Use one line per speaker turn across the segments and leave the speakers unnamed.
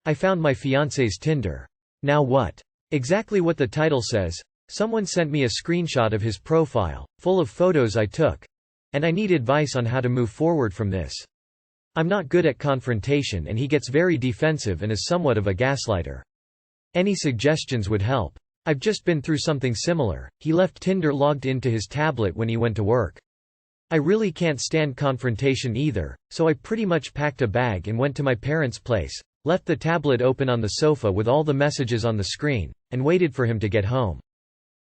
I found my fiancé's Tinder. Now what? Exactly what the title says. Someone sent me a screenshot of his profile, full of photos I took. And I need advice on how to move forward from this. I'm not good at confrontation and he gets very defensive and is somewhat of a gaslighter. Any suggestions would help. I've just been through something similar. He left Tinder logged into his tablet when he went to work. I really can't stand confrontation either, so I pretty much packed a bag and went to my parents' place, left the tablet open on the sofa with all the messages on the screen, and waited for him to get home.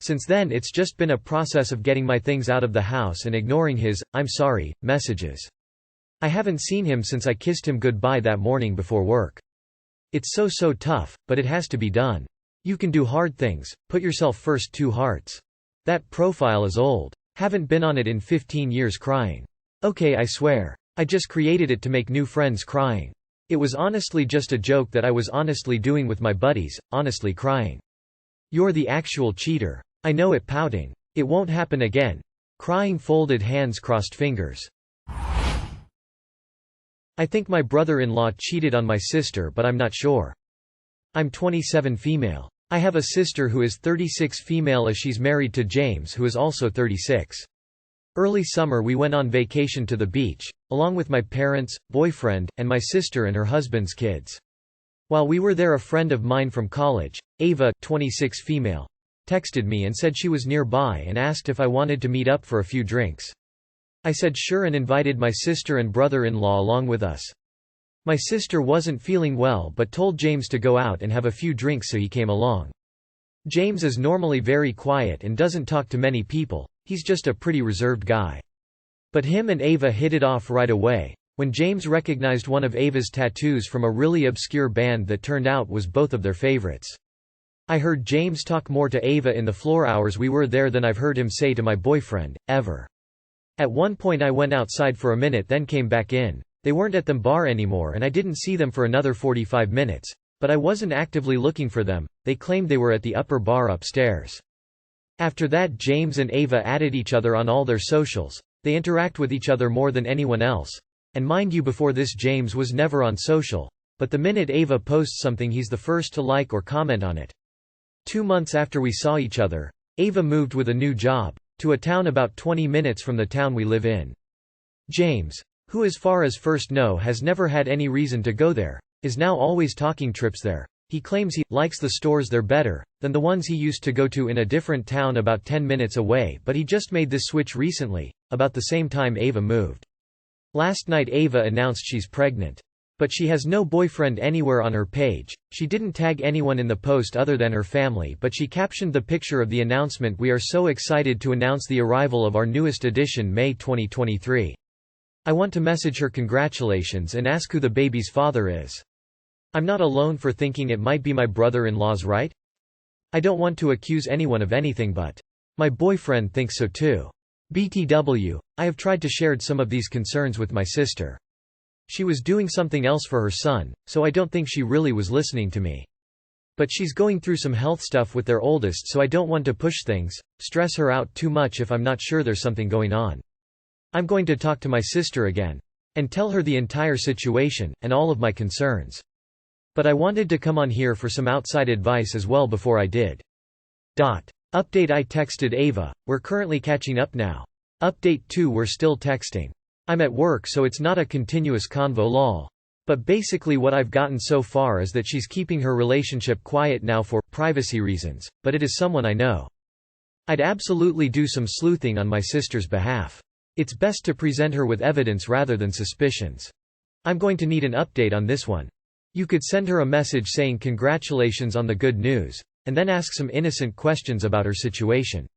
Since then it's just been a process of getting my things out of the house and ignoring his "I'm sorry" messages. I haven't seen him since I kissed him goodbye that morning before work. It's so tough, but it has to be done. You can do hard things, put yourself first. 2 hearts. That profile is old. Haven't been on it in 15 years crying. Okay, I swear. I just created it to make new friends crying. It was honestly just a joke that I was honestly doing with my buddies, honestly crying. You're the actual cheater. I know it. Pouting. It won't happen again. Crying, folded hands, crossed fingers. I think my brother-in-law cheated on my sister, but I'm not sure. I'm 27, female. I have a sister who is 36, female, as she's married to James, who is also 36. Early summer we went on vacation to the beach, along with my parents, boyfriend, and my sister and her husband's kids. While we were there, a friend of mine from college, Ava, 26, female, texted me and said she was nearby and asked if I wanted to meet up for a few drinks. I said sure and invited my sister and brother-in-law along with us. My sister wasn't feeling well but told James to go out and have a few drinks, so he came along. James is normally very quiet and doesn't talk to many people, he's just a pretty reserved guy. But him and Ava hit it off right away, when James recognized one of Ava's tattoos from a really obscure band that turned out was both of their favorites. I heard James talk more to Ava in the floor hours we were there than I've heard him say to my boyfriend, ever. At one point I went outside for a minute, then came back in. They weren't at the bar anymore and I didn't see them for another 45 minutes. But I wasn't actively looking for them, they claimed they were at the upper bar upstairs. After that James and Ava added each other on all their socials. They interact with each other more than anyone else. And mind you, before this James was never on social. But the minute Ava posts something he's the first to like or comment on it. 2 months after we saw each other, Ava moved with a new job, to a town about 20 minutes from the town we live in. James, who as far as first know has never had any reason to go there, is now always talking trips there. He claims he likes the stores there better than the ones he used to go to in a different town about 10 minutes away, but he just made this switch recently, about the same time Ava moved. Last night Ava announced she's pregnant. But she has no boyfriend anywhere on her page. She didn't tag anyone in the post other than her family, but she captioned the picture of the announcement, "We are so excited to announce the arrival of our newest edition, May 2023. I want to message her congratulations and ask who the baby's father is. I'm not alone for thinking it might be my brother-in-law's, right? I don't want to accuse anyone of anything, but my boyfriend thinks so too. BTW, I have tried to share some of these concerns with my sister. She was doing something else for her son, so I don't think she really was listening to me. But she's going through some health stuff with their oldest, so I don't want to push things, stress her out too much if I'm not sure there's something going on. I'm going to talk to my sister again. And tell her the entire situation, and all of my concerns. But I wanted to come on here for some outside advice as well before I did. Update: I texted Ava, we're currently catching up now. Update 2: we're still texting. I'm at work so it's not a continuous convo lol. But basically what I've gotten so far is that she's keeping her relationship quiet now for privacy reasons, but it is someone I know. I'd absolutely do some sleuthing on my sister's behalf. It's best to present her with evidence rather than suspicions. I'm going to need an update on this one. You could send her a message saying congratulations on the good news, and then ask some innocent questions about her situation.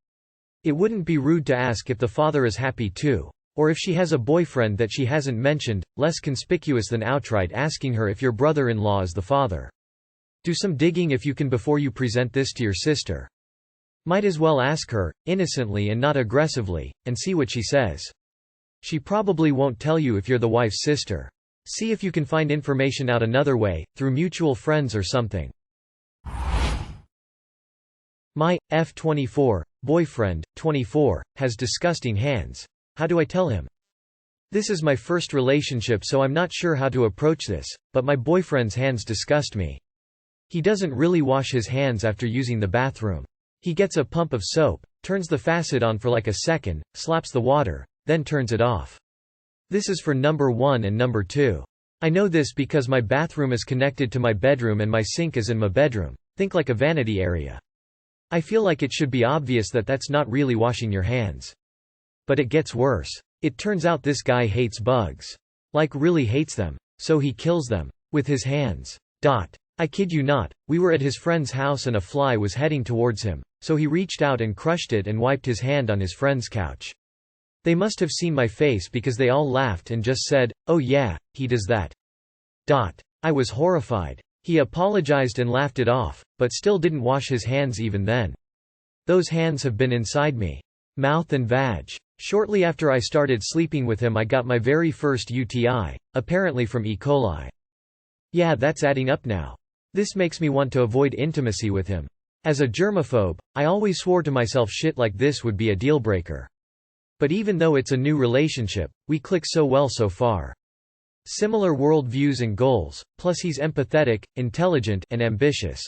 It wouldn't be rude to ask if the father is happy too, or if she has a boyfriend that she hasn't mentioned, less conspicuous than outright asking her if your brother-in-law is the father. Do some digging if you can before you present this to your sister. Might as well ask her, innocently and not aggressively, and see what she says. She probably won't tell you if you're the wife's sister. See if you can find information out another way, through mutual friends or something. My F24 boyfriend, 24, has disgusting hands. How do I tell him? This is my first relationship, so I'm not sure how to approach this, but my boyfriend's hands disgust me. He doesn't really wash his hands after using the bathroom. He gets a pump of soap, turns the faucet on for like a second, slaps the water, then turns it off. This is for number 1 and number 2. I know this because my bathroom is connected to my bedroom and my sink is in my bedroom. Think like a vanity area. I feel like it should be obvious that that's not really washing your hands. But it gets worse. It turns out this guy hates bugs. Like really hates them. So he kills them. With his hands. I kid you not, we were at his friend's house and a fly was heading towards him, so he reached out and crushed it and wiped his hand on his friend's couch. They must have seen my face because they all laughed and just said, "Oh yeah, he does that." I was horrified. He apologized and laughed it off, but still didn't wash his hands even then. Those hands have been inside me. Mouth and vag. Shortly after I started sleeping with him I got my very first UTI, apparently from E. coli. Yeah, that's adding up now. This makes me want to avoid intimacy with him. As a germaphobe, I always swore to myself shit like this would be a deal-breaker. But even though it's a new relationship, we click so well so far. Similar world views and goals, plus he's empathetic, intelligent, and ambitious.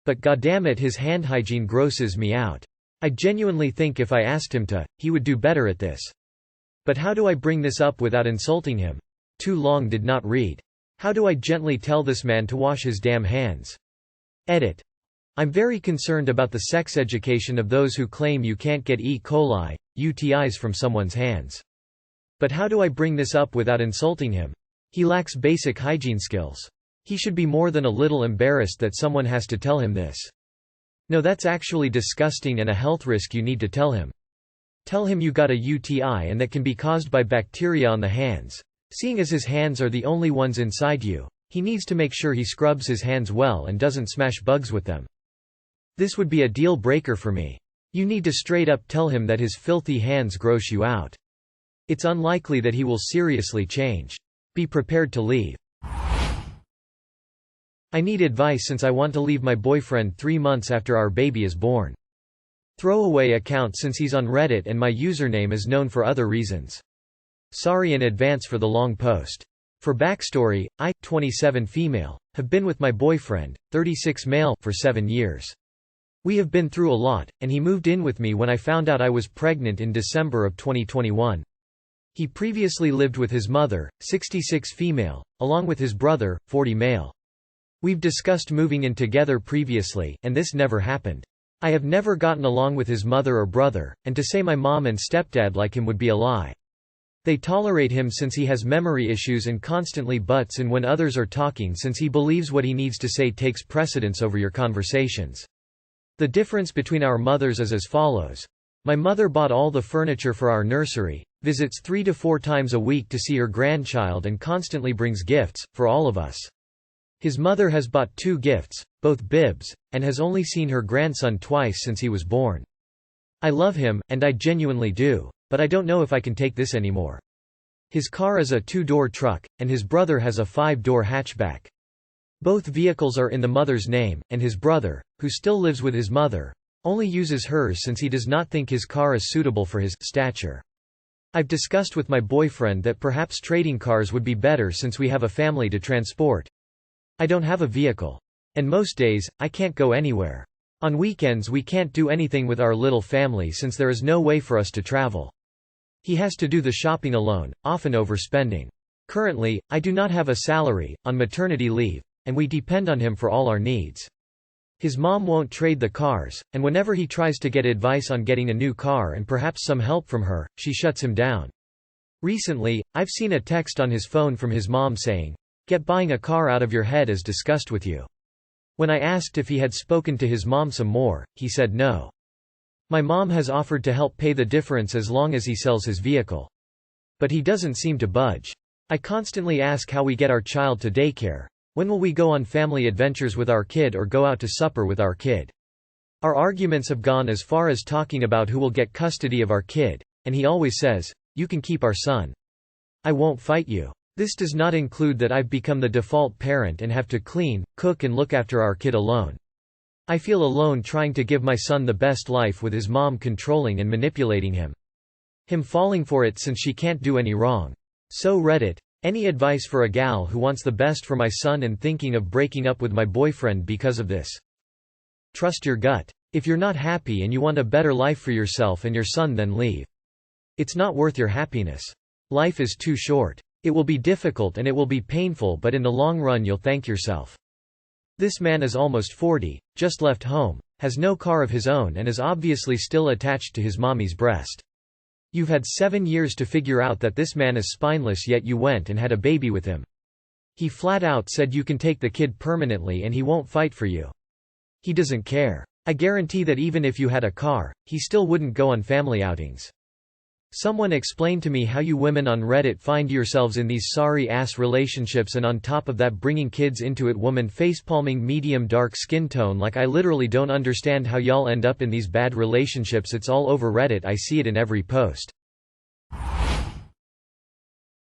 But goddammit, his hand hygiene grosses me out. I genuinely think if I asked him to, he would do better at this. But how do I bring this up without insulting him? Too long did not read. How do I gently tell this man to wash his damn hands? Edit. I'm very concerned about the sex education of those who claim you can't get E. coli, UTIs from someone's hands. But how do I bring this up without insulting him? He lacks basic hygiene skills. He should be more than a little embarrassed that someone has to tell him this. No, that's actually disgusting and a health risk you need to tell him. Tell him you got a UTI and that can be caused by bacteria on the hands. Seeing as his hands are the only ones inside you, he needs to make sure he scrubs his hands well and doesn't smash bugs with them. This would be a deal breaker for me. You need to straight up tell him that his filthy hands gross you out. It's unlikely that he will seriously change. Be prepared to leave. I need advice since I want to leave my boyfriend 3 months after our baby is born. Throwaway account since he's on Reddit and my username is known for other reasons. Sorry in advance for the long post. For backstory, I, 27 female, have been with my boyfriend, 36 male, for 7 years. We have been through a lot, and he moved in with me when I found out I was pregnant in December of 2021. He previously lived with his mother, 66 female, along with his brother, 40 male. We've discussed moving in together previously, and this never happened. I have never gotten along with his mother or brother, and to say my mom and stepdad like him would be a lie. They tolerate him since he has memory issues and constantly butts in when others are talking since he believes what he needs to say takes precedence over your conversations. The difference between our mothers is as follows. My mother bought all the furniture for our nursery, visits 3 to 4 times a week to see her grandchild and constantly brings gifts, for all of us. His mother has bought 2 gifts, both bibs, and has only seen her grandson twice since he was born. I love him, and I genuinely do. But I don't know if I can take this anymore. His car is a 2-door truck, and his brother has a 5-door hatchback. Both vehicles are in the mother's name, and his brother, who still lives with his mother, only uses hers since he does not think his car is suitable for his stature. I've discussed with my boyfriend that perhaps trading cars would be better since we have a family to transport. I don't have a vehicle. And most days, I can't go anywhere. On weekends we can't do anything with our little family since there is no way for us to travel. He has to do the shopping alone, often overspending. Currently, I do not have a salary, on maternity leave, and we depend on him for all our needs. His mom won't trade the cars, and whenever he tries to get advice on getting a new car and perhaps some help from her, she shuts him down. Recently, I've seen a text on his phone from his mom saying, "Get buying a car out of your head is discussed with you." When I asked if he had spoken to his mom some more, he said no. My mom has offered to help pay the difference as long as he sells his vehicle. But he doesn't seem to budge. I constantly ask how we get our child to daycare. When will we go on family adventures with our kid or go out to supper with our kid? Our arguments have gone as far as talking about who will get custody of our kid, and he always says, "You can keep our son. I won't fight you." This does not include that I've become the default parent and have to clean, cook and look after our kid alone. I feel alone trying to give my son the best life with his mom controlling and manipulating him. Him falling for it since she can't do any wrong. So Reddit, any advice for a gal who wants the best for my son and thinking of breaking up with my boyfriend because of this? Trust your gut. If you're not happy and you want a better life for yourself and your son, then leave. It's not worth your happiness. Life is too short. It will be difficult and it will be painful, but in the long run you'll thank yourself. This man is almost 40, just left home, has no car of his own and is obviously still attached to his mommy's breast. You've had 7 years to figure out that this man is spineless, yet you went and had a baby with him. He flat out said you can take the kid permanently and he won't fight for you. He doesn't care. I guarantee that even if you had a car, he still wouldn't go on family outings. Someone explain to me how you women on Reddit find yourselves in these sorry-ass relationships, and on top of that bringing kids into it. Woman facepalming medium dark skin tone. Like, I literally don't understand how y'all end up in these bad relationships. It's all over Reddit. I see it in every post.